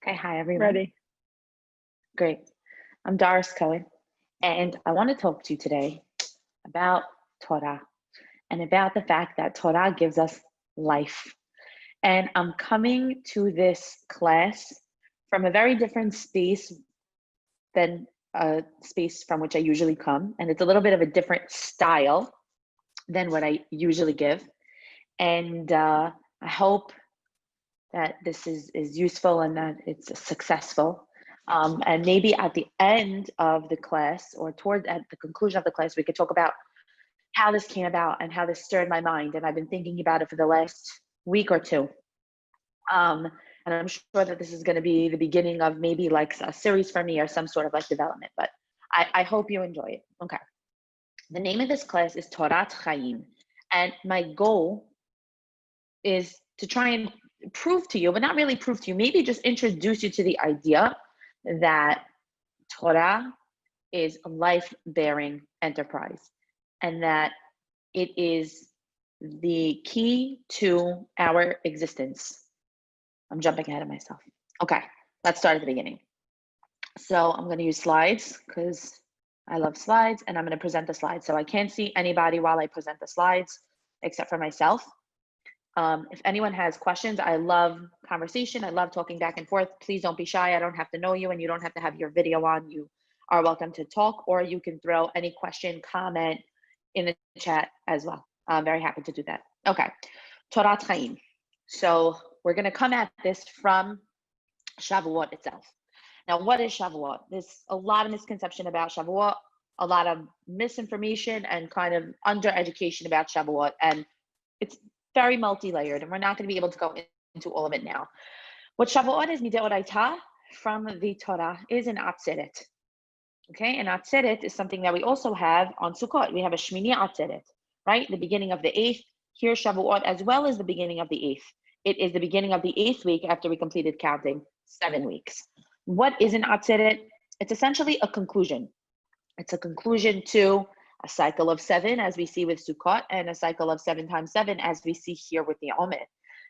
Okay, hi everyone. Ready. Great. I'm Doris Cohen, and I want to talk to you today about Torah and about the fact that Torah gives us life. And I'm coming to this class from a very different space than a space from which I usually come. And it's a little bit of a different style than what I usually give. And I hope that this is useful and that it's successful. And maybe at the end of the class or at the conclusion of the class, we could talk about how this came about and how this stirred my mind. And I've been thinking about it for the last week or two. And I'm sure that this is going to be the beginning of maybe like a series for me or some sort of like development, but I hope you enjoy it. Okay. The name of this class is Torat Hayim. And my goal is to try and prove to you, but not really prove to you, maybe just introduce you to the idea that Torah is a life-bearing enterprise and that it is the key to our existence. I'm jumping ahead of myself. Okay, let's start at the beginning. So I'm going to use slides because I love slides, and I'm going to present the slides. So I can't see anybody while I present the slides except for myself. If anyone has questions, I love conversation. I love talking back and forth. Please don't be shy. I don't have to know you, and you don't have to have your video on. You are welcome to talk, or you can throw any question, comment in the chat as well. I'm very happy to do that. Okay, Torat Hayim. So we're going to come at this from Shabuot itself. Now, what is Shabuot? There's a lot of misconception about Shabuot, a lot of misinformation and kind of under-education about Shabuot, and it's very multi-layered, and we're not going to be able to go into all of it now. What Shavuot is, mideoraita, from the Torah, is an atzeret. Okay, and atzeret is something that we also have on Sukkot. We have a Shmini atzeret, right? The beginning of the 8th. Here, Shavuot, as well as the beginning of the 8th. It is the beginning of the 8th week after we completed counting 7 weeks. What is an atzeret? It's essentially a conclusion. It's a conclusion to a cycle of 7, as we see with Sukkot, and a cycle of 7 times 7, as we see here with the Omer.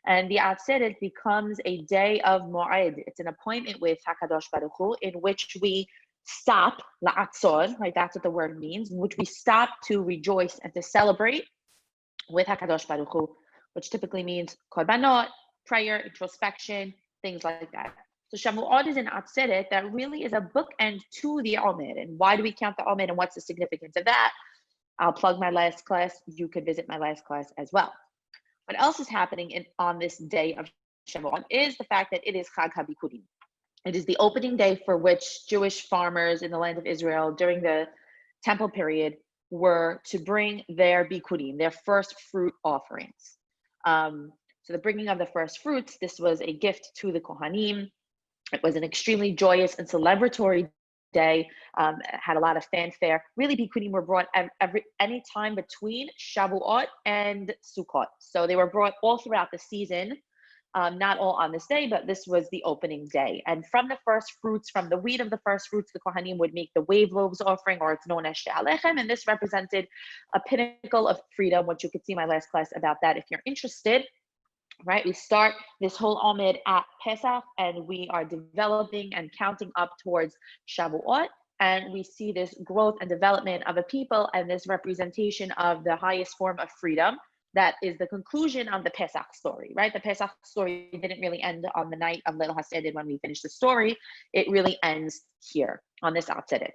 And the Atzeret becomes a day of Mo'ed. It's an appointment with HaKadosh Baruch Hu, in which we stop, la'atzor, right? That's what the word means, in which we stop to rejoice and to celebrate with HaKadosh Baruch Hu, which typically means korbanot, prayer, introspection, things like that. So Shavuot is an atzeret that really is a bookend to the Omer. And why do we count the Omer, and what's the significance of that? I'll plug my last class. You could visit my last class as well. What else is happening on this day of Shavuot is the fact that it is Chag HaBikurim. It is the opening day for which Jewish farmers in the land of Israel during the temple period were to bring their bikurim, their first fruit offerings. So the bringing of the first fruits, this was a gift to the Kohanim. It was an extremely joyous and celebratory day. Had a lot of fanfare. Really, bikurim were brought any time between Shabuot and Sukkot. So they were brought all throughout the season, not all on this day, but this was the opening day. And from the first fruits, from the wheat of the first fruits, the Kohanim would make the wave loaves offering, or it's known as she'alechem, and this represented a pinnacle of freedom, which you could see my last class about that if you're interested. Right, we start this whole Omer at Pesach, and we are developing and counting up towards Shavuot, and we see this growth and development of a people and this representation of the highest form of freedom. That is the conclusion of the Pesach story, right? The Pesach story didn't really end on the night of Leil HaSeder when we finished the story. It really ends here on this Atzeret.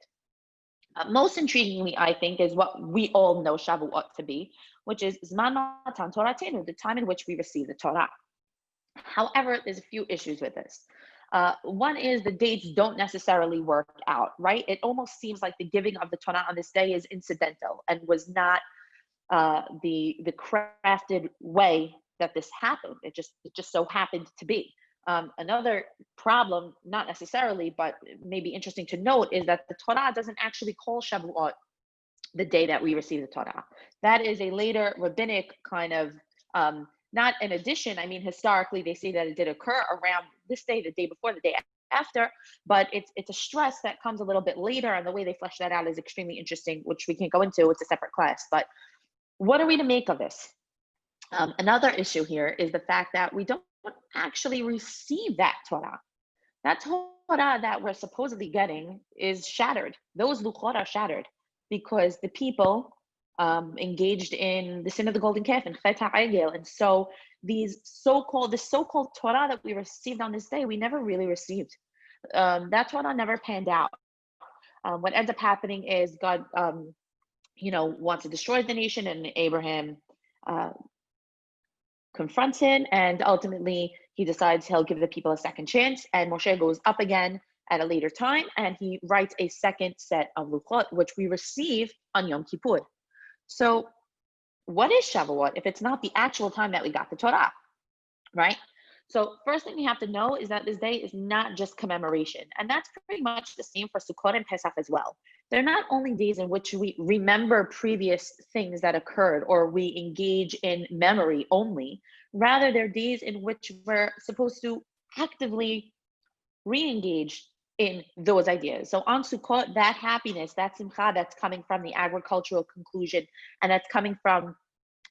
Most intriguingly, I think, is what we all know Shavuot to be, which is Zman Matan Toratenu, the time in which we receive the Torah. However, there's a few issues with this. One is the dates don't necessarily work out, right? It almost seems like the giving of the Torah on this day is incidental and was not the crafted way that this happened. It just so happened to be. Another problem, not necessarily, but maybe interesting to note, is that the Torah doesn't actually call Shavuot the day that we receive the Torah. That is a later rabbinic kind of, not an addition. I mean, historically, they say that it did occur around this day, the day before, the day after, but it's a stress that comes a little bit later, and the way they flesh that out is extremely interesting, which we can go into. It's a separate class. But what are we to make of this? Another issue here is the fact that we don't actually receive that Torah. that Torah that we're supposedly getting is shattered. Those luchot are shattered because the people engaged in the sin of the golden calf and Chet HaEgel. And so this so-called Torah that we received on this day, we never really received. That Torah never panned out. What ends up happening is God, wants to destroy the nation, and Abraham confronts him, and ultimately he decides he'll give the people a second chance, and Moshe goes up again at a later time, and he writes a second set of luchot, which we receive on Yom Kippur. So what is Shabuot if it's not the actual time that we got the Torah, right? So first thing we have to know is that this day is not just commemoration, and that's pretty much the same for Sukkot and Pesach as well. They're not only days in which we remember previous things that occurred or we engage in memory only, rather they're days in which we're supposed to actively re-engage in those ideas. So on Sukkot, that happiness, that simcha that's coming from the agricultural conclusion, and that's coming from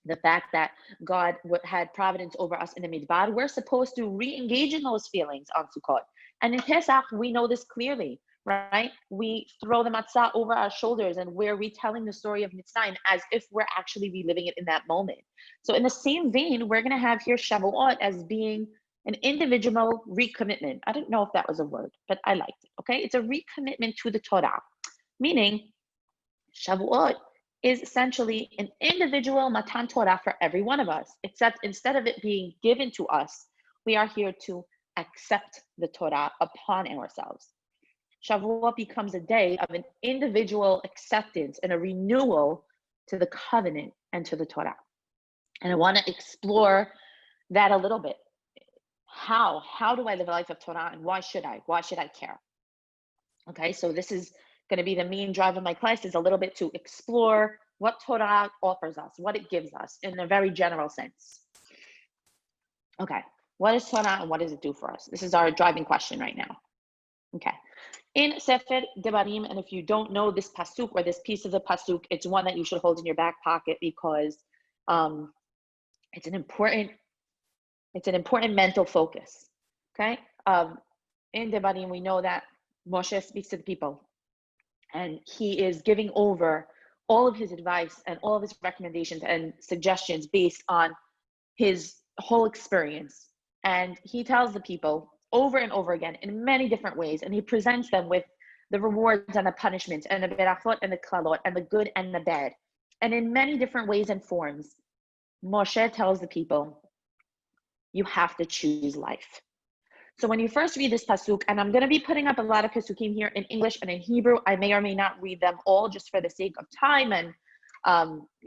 the fact that God had providence over us in the Midbar, we're supposed to re-engage in those feelings on Sukkot. And in Pesach, we know this clearly, right? We throw the matzah over our shoulders and we're retelling the story of Mitzrayim as if we're actually reliving it in that moment. So in the same vein, we're going to have here Shavuot as being an individual recommitment. I didn't know if that was a word, but I liked it, okay? It's a recommitment to the Torah, meaning Shavuot is essentially an individual Matan Torah for every one of us, except instead of it being given to us, we are here to accept the Torah upon ourselves. Shavuot becomes a day of an individual acceptance and a renewal to the covenant and to the Torah. And I want to explore that a little bit. How do I live a life of Torah, and why should I? Why should I care? Okay, so this is going to be the main drive of my class, is a little bit to explore what Torah offers us, what it gives us in a very general sense. Okay, what is Torah and what does it do for us? This is our driving question right now. Okay, in Sefer Devarim, and if you don't know this pasuk or this piece of the pasuk, it's one that you should hold in your back pocket because it's an important mental focus. Okay, in Devarim, we know that Moshe speaks to the people, and he is giving over all of his advice and all of his recommendations and suggestions based on his whole experience. And he tells the people over and over again in many different ways, and he presents them with the rewards and the punishments and the berachot and the klalot and the good and the bad. And in many different ways and forms, Moshe tells the people, you have to choose life. So when you first read this pasuk, and I'm going to be putting up a lot of pasukim here in English and in Hebrew, I may or may not read them all just for the sake of time and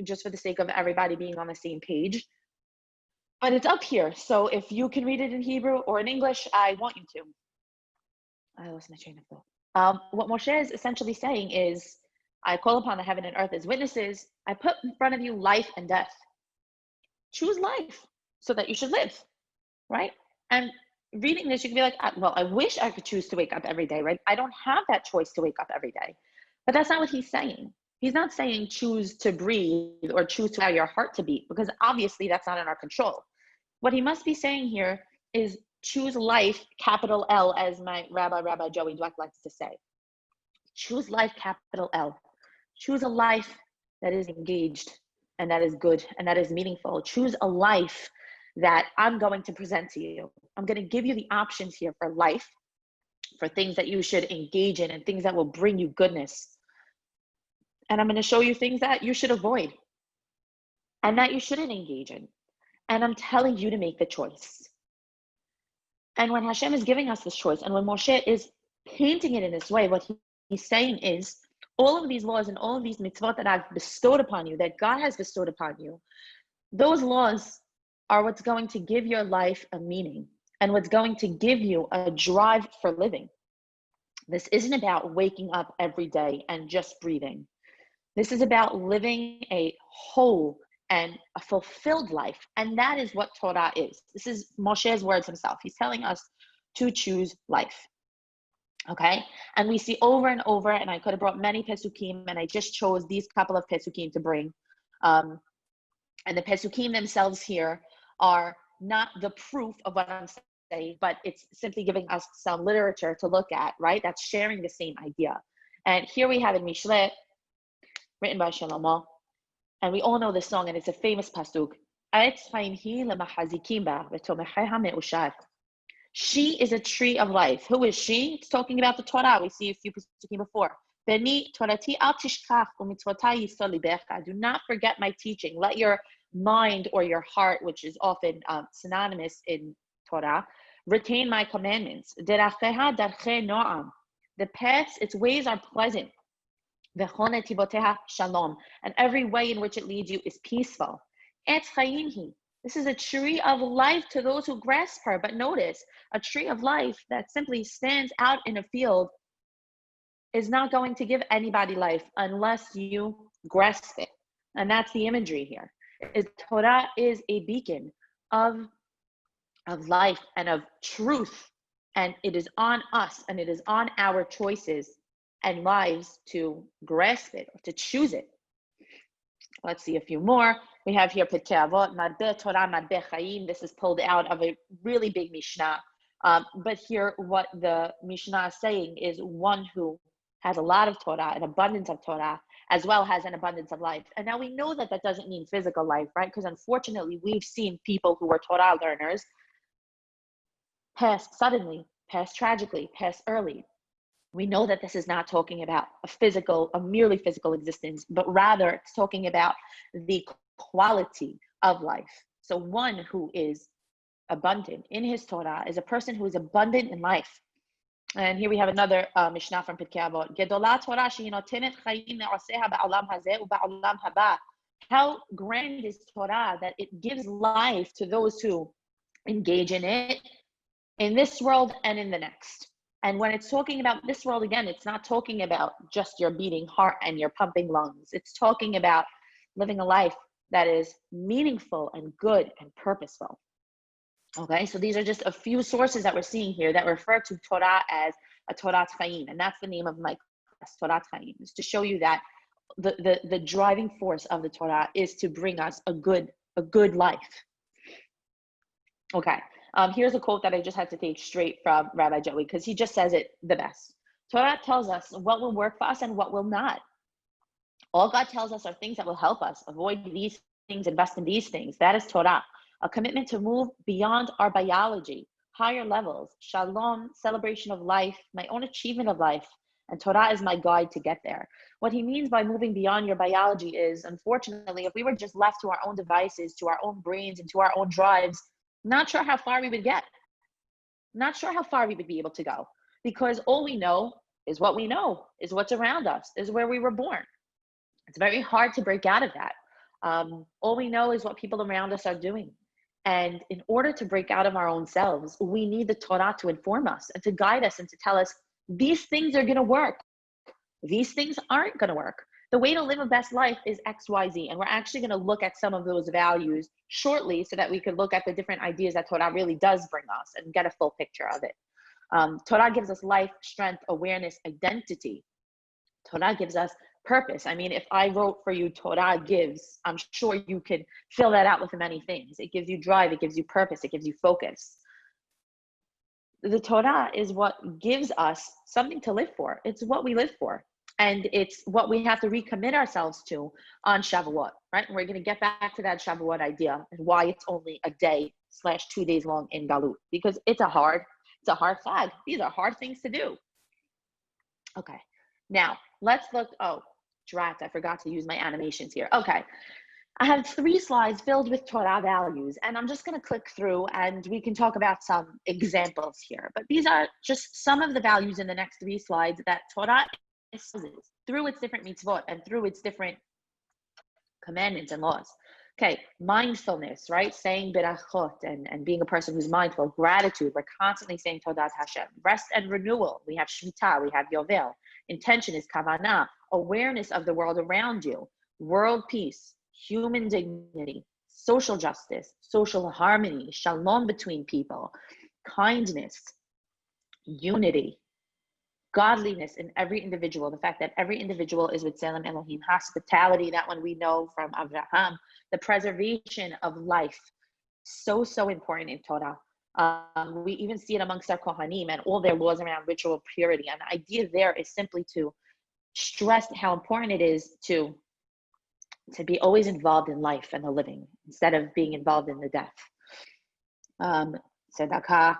just for the sake of everybody being on the same page. But it's up here. So if you can read it in Hebrew or in English, I want you to. I lost my train of thought. What Moshe is essentially saying is, I call upon the heaven and earth as witnesses. I put in front of you life and death. Choose life so that you should live, right? And reading this, you can be like, well, I wish I could choose to wake up every day, right? I don't have that choice to wake up every day. But that's not what he's saying. He's not saying choose to breathe or choose to allow your heart to beat, because obviously that's not in our control. What he must be saying here is choose life, capital L, as my Rabbi Joey likes to say. Choose life, capital L. Choose a life that is engaged and that is good and that is meaningful. Choose a life that I'm going to present to you. I'm going to give you the options here for life, for things that you should engage in and things that will bring you goodness. And I'm going to show you things that you should avoid and that you shouldn't engage in. And I'm telling you to make the choice. And when Hashem is giving us this choice, and when Moshe is painting it in this way, what he's saying is, all of these laws and all of these mitzvot that I've bestowed upon you, that God has bestowed upon you, those laws are what's going to give your life a meaning and what's going to give you a drive for living. This isn't about waking up every day and just breathing. This is about living a whole and a fulfilled life. And that is what Torah is. This is Moshe's words himself. He's telling us to choose life. Okay? And we see over and over, and I could have brought many pesukim, and I just chose these couple of pesukim to bring. And the pesukim themselves here are not the proof of what I'm say, but it's simply giving us some literature to look at, right? That's sharing the same idea. And here we have in Mishle, written by Shlomo, and we all know this song, and it's a famous pasuk. She is a tree of life. Who is she? It's talking about the Torah. We see a few pasukim before. Beni torati al tishkach umitzvotai yisol libecha. Do not forget my teaching. Let your mind or your heart, which is often synonymous in Torah, retain my commandments. Deracheha darchei noam. The paths, its ways are pleasant. V'chon netivoteha shalom. And every way in which it leads you is peaceful. Etz chayim hi. This is a tree of life to those who grasp her. But notice, a tree of life that simply stands out in a field is not going to give anybody life unless you grasp it. And that's the imagery here. Torah is a beacon of life and of truth. And it is on us and it is on our choices and lives to grasp it, or to choose it. Let's see a few more. We have here Pirkei Avot, Marbeh Torah, Marbeh Hayim. This is pulled out of a really big Mishnah. But here what the Mishnah is saying is one who has a lot of Torah, an abundance of Torah, as well as an abundance of life. And now we know that that doesn't mean physical life, right? Because unfortunately, we've seen people who were Torah learners pass suddenly, pass tragically, pass early. We know that this is not talking about a merely physical existence, but rather it's talking about the quality of life. So one who is abundant in his Torah is a person who is abundant in life. And here we have another Mishnah from Pirkei Avot. Gedola Torah shehi notenet chayim me'oseha ba'olam hazeh u'ba'olam haba. How grand is Torah that it gives life to those who engage in it in this world and in the next. And when it's talking about this world, again, it's not talking about just your beating heart and your pumping lungs. It's talking about living a life that is meaningful and good and purposeful. Okay, so these are just a few sources that we're seeing here that refer to Torah as a Torat Hayim, and that's the name of my class, Torat Hayim, is to show you that the driving force of the Torah is to bring us a good life. Okay, here's a quote that I just had to take straight from Rabbi Joey because he just says it the best. Torah tells us what will work for us and what will not. All God tells us are things that will help us avoid these things, invest in these things. That is Torah. A commitment to move beyond our biology, higher levels, shalom, celebration of life, my own achievement of life, and Torah is my guide to get there. What he means by moving beyond your biology is, unfortunately, if we were just left to our own devices, to our own brains, and to our own drives, not sure how far we would get. Not sure how far we would be able to go, because all we know is what we know, is what's around us, is where we were born. It's very hard to break out of that. All we know is what people around us are doing. And in order to break out of our own selves, we need the Torah to inform us and to guide us and to tell us, these things are going to work. These things aren't going to work. The way to live a best life is X, Y, Z. And we're actually going to look at some of those values shortly so that we could look at the different ideas that Torah really does bring us and get a full picture of it. Torah gives us life, strength, awareness, identity. Torah gives us purpose. I mean, if I wrote for you, Torah gives, I'm sure you could fill that out with many things. It gives you drive, it gives you purpose, it gives you focus. The Torah is what gives us something to live for. It's what we live for. And it's what we have to recommit ourselves to on Shabuot, right? And we're going to get back to that Shabuot idea and why it's only a day/2 days long in Galut, because it's a hard flag. These are hard things to do. Okay, now let's look. Oh, drat, I forgot to use my animations here. Okay, I have 3 slides filled with Torah values, and I'm just going to click through and we can talk about some examples here. But these are just some of the values in the next 3 slides that Torah espouses through its different mitzvot and through its different commandments and laws. Okay, mindfulness, right? Saying berachot and being a person who's mindful. Gratitude, we're constantly saying Todat Hashem. Rest and renewal, we have Shmita, we have Yovel. Intention is kavanah. Awareness of the world around you. World peace, human dignity, social justice, social harmony, shalom between people, kindness, unity, godliness in every individual, the fact that every individual is with Tselem Elohim, hospitality, that one we know from Abraham, the preservation of life, so important in Torah. We even see it amongst our Kohanim and all their laws around ritual purity. And the idea there is simply to stress how important it is to be always involved in life and the living instead of being involved in the death. Tzedakah.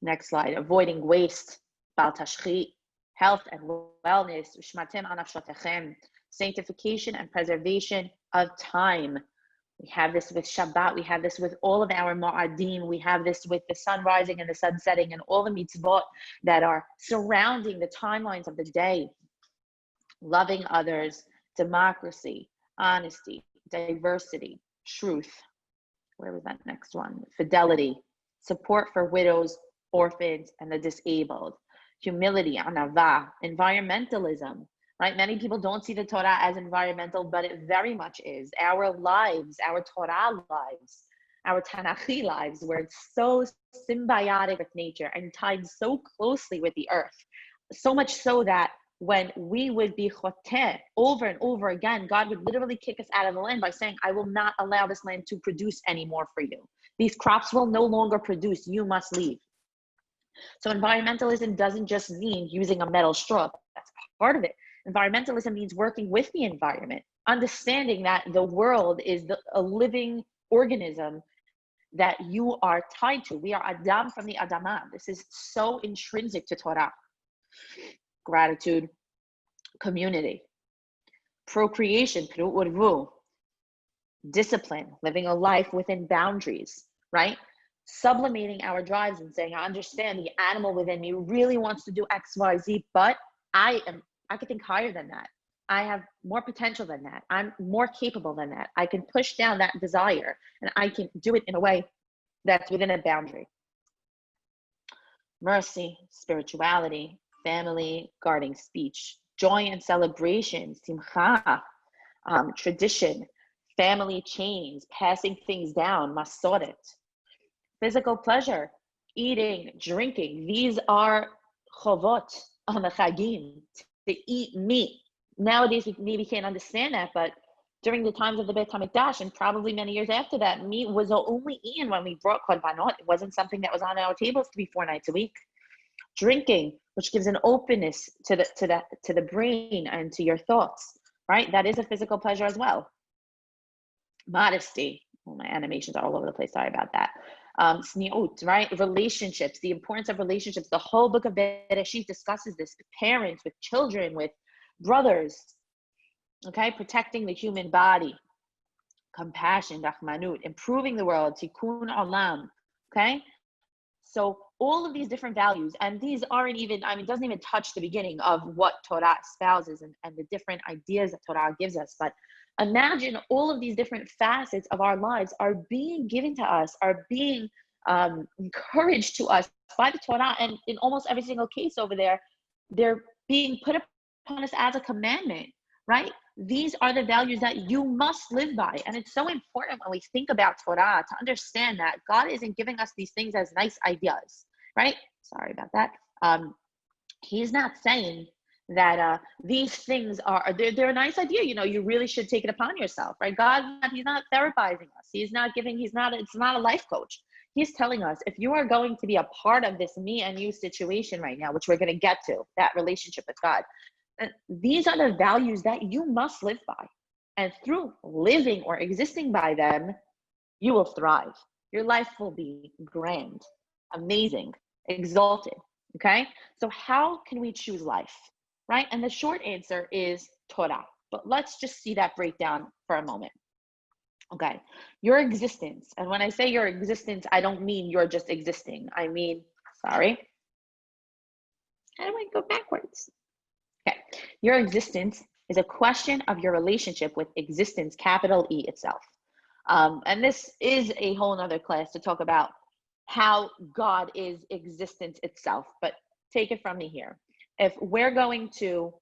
Next slide. Avoiding waste. Bal tashchit. Health and wellness. Ushmatem anafshotechem. Sanctification and preservation of time. We have this with Shabbat. We have this with all of our Ma'adim. We have this with the sun rising and the sun setting and all the mitzvot that are surrounding the timelines of the day. Loving others, democracy, honesty, diversity, truth. Where was that next one? Fidelity, support for widows, orphans, and the disabled. Humility, anava, environmentalism. Right? Many people don't see the Torah as environmental, but it very much is. Our lives, our Torah lives, our Tanachi lives, where it's so symbiotic with nature and tied so closely with the earth. So much so that when we would be choteh over and over again, God would literally kick us out of the land by saying, I will not allow this land to produce anymore for you. These crops will no longer produce. You must leave. So environmentalism doesn't just mean using a metal straw. That's part of it. Environmentalism means working with the environment, understanding that the world is a living organism that you are tied to. We are Adam from the Adamah. This is so intrinsic to Torah. Gratitude, community, procreation, discipline, living a life within boundaries, right? Sublimating our drives and saying, I understand the animal within me really wants to do X, Y, Z, but I could think higher than that. I have more potential than that. I'm more capable than that. I can push down that desire and I can do it in a way that's within a boundary. Mercy, spirituality, family, guarding speech, joy and celebration, simcha, tradition, family chains, passing things down, masoret, physical pleasure, eating, drinking. These are chovot on the chagim, to eat meat. Nowadays, we maybe can't understand that, but during the times of the Beit HaMikdash, and probably many years after that, meat was only eaten when we brought korbanot. It wasn't something that was on our tables 3-4 nights a week. Drinking, which gives an openness to the brain and to your thoughts, right? That is a physical pleasure as well. Modesty. Oh, my animations are all over the place. Sorry about that. Sniut, right? Relationships, the importance of relationships. The whole book of Bereshit discusses this with parents, with children, with brothers. Okay, protecting the human body. Compassion, rachmanut, improving the world, tikkun olam. Okay, so all of these different values, and these aren't even, it doesn't even touch the beginning of what Torah espouses and the different ideas that Torah gives us. But imagine all of these different facets of our lives are being given to us, are being encouraged to us by the Torah. And in almost every single case over there, they're being put upon us as a commandment, right? These are the values that you must live by. And it's so important when we think about Torah to understand that God isn't giving us these things as nice ideas, right? Sorry about that. He's not saying that these things they're a nice idea. You really should take it upon yourself, right? God, he's not therapizing us. It's not a life coach. He's telling us, if you are going to be a part of this me and you situation right now, which we're going to get to, that relationship with God, these are the values that you must live by. And through living or existing by them, you will thrive. Your life will be grand, amazing, exalted, okay? So how can we choose life, right? And the short answer is Torah. But let's just see that breakdown for a moment. Okay, your existence. And when I say your existence, I don't mean you're just existing. I mean, sorry. How do I go backwards? Okay, your existence is a question of your relationship with existence, capital E itself. And this is a whole nother class to talk about how God is existence itself, but take it from me here. If we're going to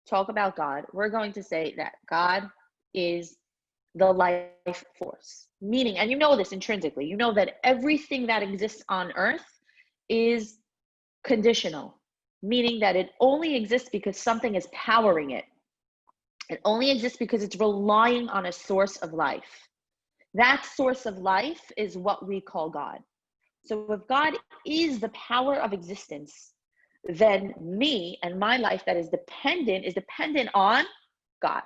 talk about God, we're going to say that God is the life force, meaning, and you know this intrinsically, you know that everything that exists on earth is conditional, meaning that it only exists because something is powering it. It only exists because it's relying on a source of life. That source of life is what we call God. So if God is the power of existence, then me and my life that is dependent on God.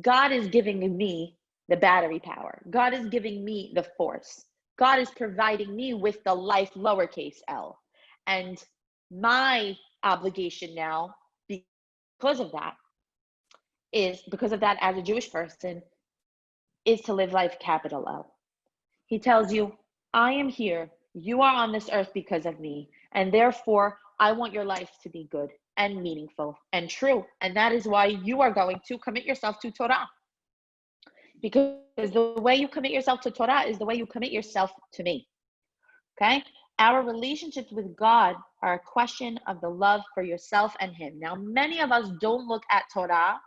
God is giving me the battery power. God is giving me the force. God is providing me with the life, lowercase l. And my obligation now, because of that as a Jewish person, is to live life capital L. He tells you, I am here. You are on this earth because of me. And therefore, I want your life to be good and meaningful and true. And that is why you are going to commit yourself to Torah. Because the way you commit yourself to Torah is the way you commit yourself to me. Okay? Our relationships with God are a question of the love for yourself and Him. Now, many of us don't look at Torah.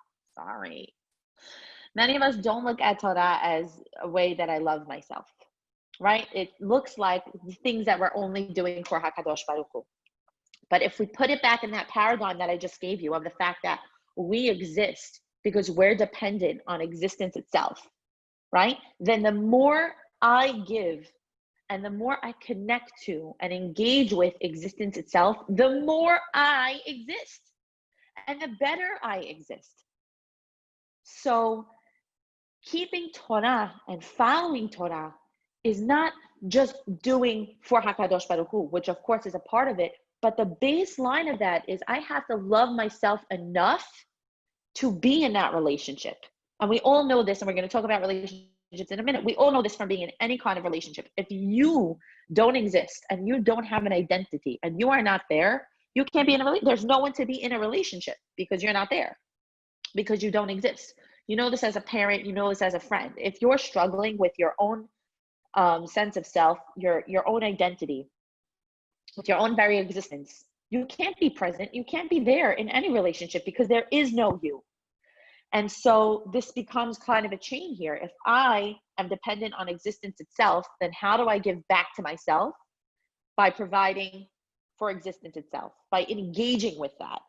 Many of us don't look at Torah as a way that I love myself. Right? It looks like things that we're only doing for HaKadosh Baruch Hu. But if we put it back in that paradigm that I just gave you of the fact that we exist because we're dependent on existence itself, right? Then the more I give and the more I connect to and engage with existence itself, the more I exist and the better I exist. So keeping Torah and following Torah is not just doing for HaKadosh Baruch Hu, which of course is a part of it, but the baseline of that is I have to love myself enough to be in that relationship. And we all know this, and we're going to talk about relationships in a minute. We all know this from being in any kind of relationship. If you don't exist and you don't have an identity and you are not there, you can't be in a relationship. There's no one to be in a relationship because you're not there, because you don't exist. You know this as a parent, you know this as a friend. If you're struggling with your own sense of self, your own identity, with your own very existence, you can't be present, you can't be there in any relationship because there is no you. And so this becomes kind of a chain here. If I am dependent on existence itself, then how do I give back to myself? By providing for existence itself, by engaging with that.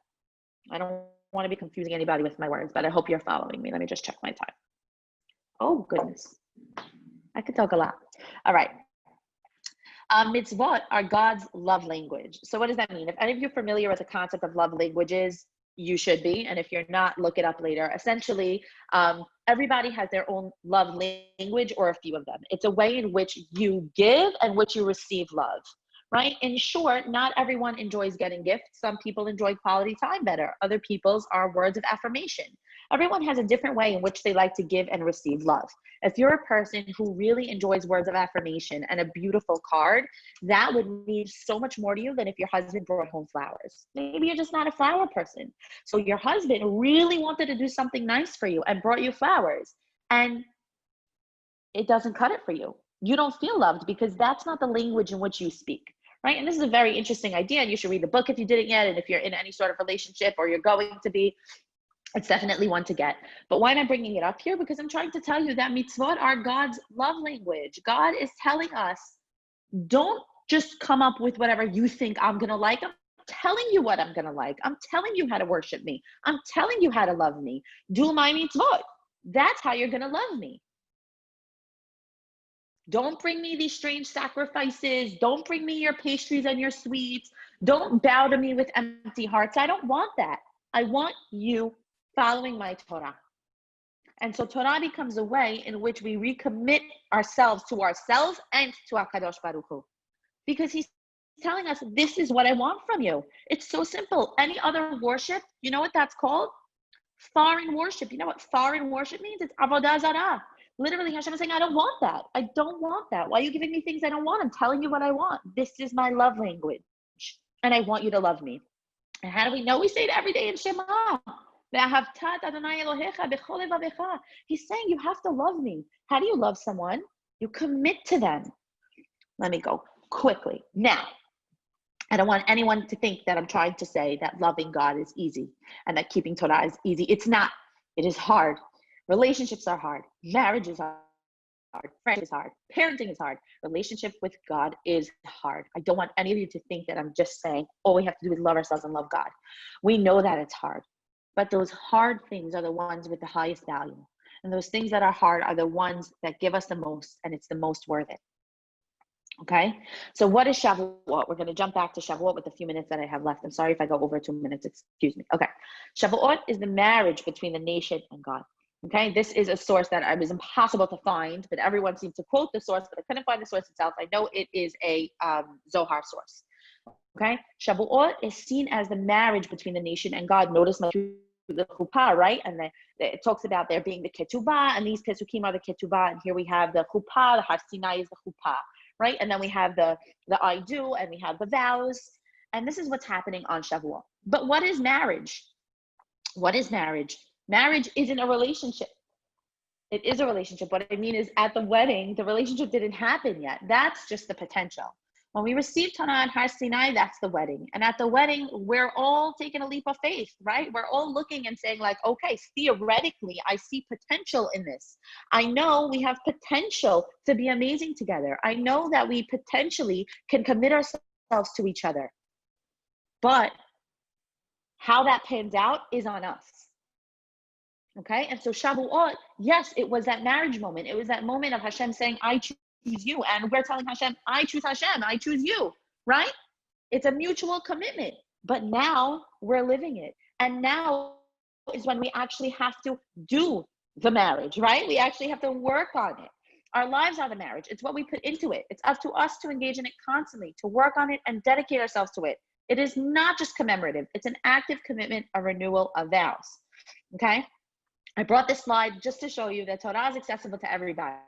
I don't want to be confusing anybody with my words, but I hope you're following me. Let me just check my time. Oh, goodness. I could talk a lot. All right. Mitzvot are God's love language. So what does that mean? If any of you are familiar with the concept of love languages, you should be. And if you're not, look it up later. Essentially, everybody has their own love language or a few of them. It's a way in which you give and which you receive love, right? In short, not everyone enjoys getting gifts. Some people enjoy quality time better. Other people's are words of affirmation. Everyone has a different way in which they like to give and receive love. If you're a person who really enjoys words of affirmation and a beautiful card, that would mean so much more to you than if your husband brought home flowers. Maybe you're just not a flower person. So your husband really wanted to do something nice for you and brought you flowers, and it doesn't cut it for you. You don't feel loved because that's not the language in which you speak. Right? And this is a very interesting idea, and you should read the book if you didn't yet. And if you're in any sort of relationship or you're going to be, it's definitely one to get. But why am I bringing it up here? Because I'm trying to tell you that mitzvot are God's love language. God is telling us, don't just come up with whatever you think I'm going to like. I'm telling you what I'm going to like. I'm telling you how to worship me. I'm telling you how to love me. Do my mitzvot. That's how you're going to love me. Don't bring me these strange sacrifices. Don't bring me your pastries and your sweets. Don't bow to me with empty hearts. I don't want that. I want you following my Torah. And so Torah becomes a way in which we recommit ourselves and to HaKadosh Baruch Hu. Because he's telling us, this is what I want from you. It's so simple. Any other worship, you know what that's called? Foreign worship. You know what foreign worship means? It's avodah zarah. Literally, Hashem is saying, I don't want that. I don't want that. Why are you giving me things I don't want? I'm telling you what I want. This is my love language. And I want you to love me. And how do we know? We say it every day in Shema. He's saying you have to love me. How do you love someone? You commit to them. Let me go quickly. Now, I don't want anyone to think that I'm trying to say that loving God is easy and that keeping Torah is easy. It's not. It is hard. Relationships are hard. Marriage is hard. Friendship is hard. Parenting is hard. Relationship with God is hard. I don't want any of you to think that I'm just saying all we have to do is love ourselves and love God. We know that it's hard. But those hard things are the ones with the highest value. And those things that are hard are the ones that give us the most, and it's the most worth it. Okay, so what is Shabuot? We're going to jump back to Shabuot with the few minutes that I have left. I'm sorry if I go over 2 minutes, excuse me. Okay, Shabuot is the marriage between the nation and God. Okay, this is a source that it was impossible to find, but everyone seems to quote the source, but I couldn't find the source itself. I know it is a Zohar source. Okay, Shabuot is seen as the marriage between the nation and God. Notice my the chuppah, right? And it talks about there being the ketubah, and these pesukim are the ketubah, and here we have the chuppah, the Har Sinai is the chuppah, right? And then we have the I do, and we have the vows, and this is what's happening on Shavuot. But what is marriage? What is marriage? Marriage isn't a relationship. It is a relationship. What I mean is, at the wedding, the relationship didn't happen yet. That's just the potential. When we receive Torah and Har Sinai, that's the wedding. And at the wedding, we're all taking a leap of faith, right? We're all looking and saying like, okay, theoretically, I see potential in this. I know we have potential to be amazing together. I know that we potentially can commit ourselves to each other. But how that pans out is on us. Okay? And so Shabuot, yes, it was that marriage moment. It was that moment of Hashem saying, I choose you. And we're telling Hashem, I choose Hashem, I choose you, right? It's a mutual commitment. But now we're living it. And now is when we actually have to do the marriage, right? We actually have to work on it. Our lives are the marriage. It's what we put into it. It's up to us to engage in it constantly, to work on it and dedicate ourselves to it. It is not just commemorative. It's an active commitment, a renewal of vows. Okay? I brought this slide just to show you that Torah is accessible to everybody.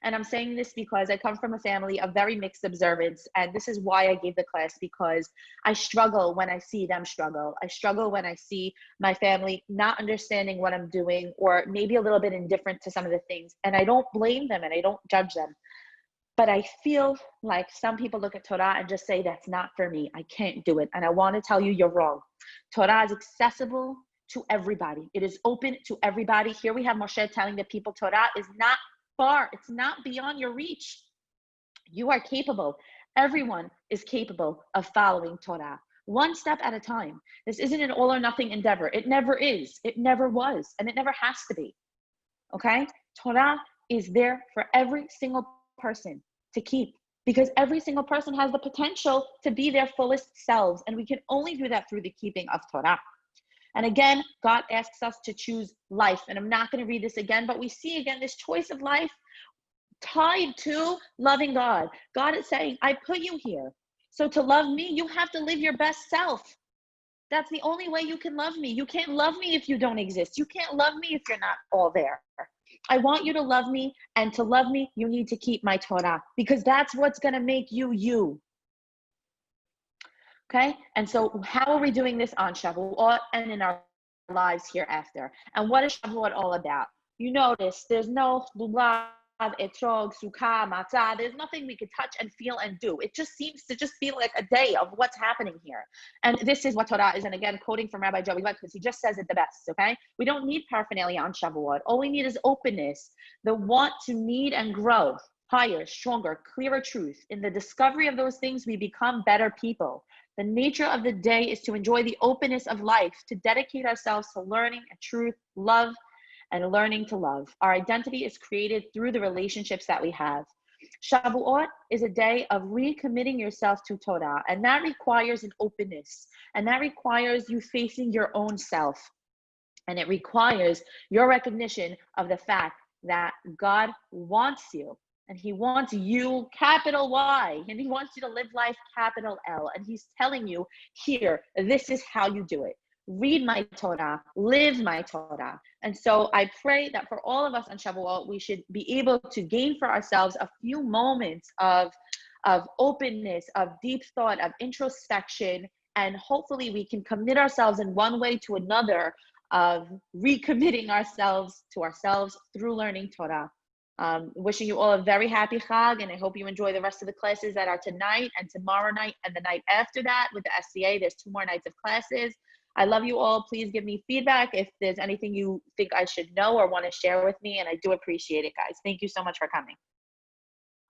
And I'm saying this because I come from a family of very mixed observance. And this is why I gave the class, because I struggle when I see them struggle. I struggle when I see my family not understanding what I'm doing, or maybe a little bit indifferent to some of the things. And I don't blame them and I don't judge them. But I feel like some people look at Torah and just say, that's not for me. I can't do it. And I want to tell you, you're wrong. Torah is accessible to everybody. It is open to everybody. Here we have Moshe telling the people, Torah is not far. It's not beyond your reach. You are capable. Everyone is capable of following Torah, one step at a time. This isn't an all or nothing endeavor. It never is. It never was. And it never has to be. Okay? Torah is there for every single person to keep, because every single person has the potential to be their fullest selves. And we can only do that through the keeping of Torah. And again, God asks us to choose life. And I'm not going to read this again, but we see again this choice of life tied to loving God. God is saying, I put you here. So to love me, you have to live your best self. That's the only way you can love me. You can't love me if you don't exist. You can't love me if you're not all there. I want you to love me, and to love me, you need to keep my Torah, because that's what's going to make you you. Okay, and so how are we doing this on Shavuot and in our lives hereafter? And what is Shavuot all about? You notice there's no lulav, etrog, sukkah, matzah. There's nothing we could touch and feel and do. It just seems to just be like a day of what's happening here. And this is what Torah is. And again, quoting from Rabbi Joey, because he just says it the best, okay? We don't need paraphernalia on Shavuot. All we need is openness, the want to need and grow higher, stronger, clearer truth. In the discovery of those things, we become better people. The nature of the day is to enjoy the openness of life, to dedicate ourselves to learning and truth, love, and learning to love. Our identity is created through the relationships that we have. Shabuot is a day of recommitting yourself to Torah, and that requires an openness, and that requires you facing your own self, and it requires your recognition of the fact that God wants you. And he wants you, capital Y, and he wants you to live life, capital L. And he's telling you here, this is how you do it. Read my Torah, live my Torah. And so I pray that for all of us on Shavuot, we should be able to gain for ourselves a few moments of openness, of deep thought, of introspection, and hopefully we can commit ourselves in one way to another of recommitting ourselves to ourselves through learning Torah. Wishing you all a very happy Chag, and I hope you enjoy the rest of the classes that are tonight and tomorrow night and the night after that with the SCA. There's 2 more nights of classes. I love you all. Please give me feedback if there's anything you think I should know or want to share with me, and I do appreciate it, guys. Thank you so much for coming.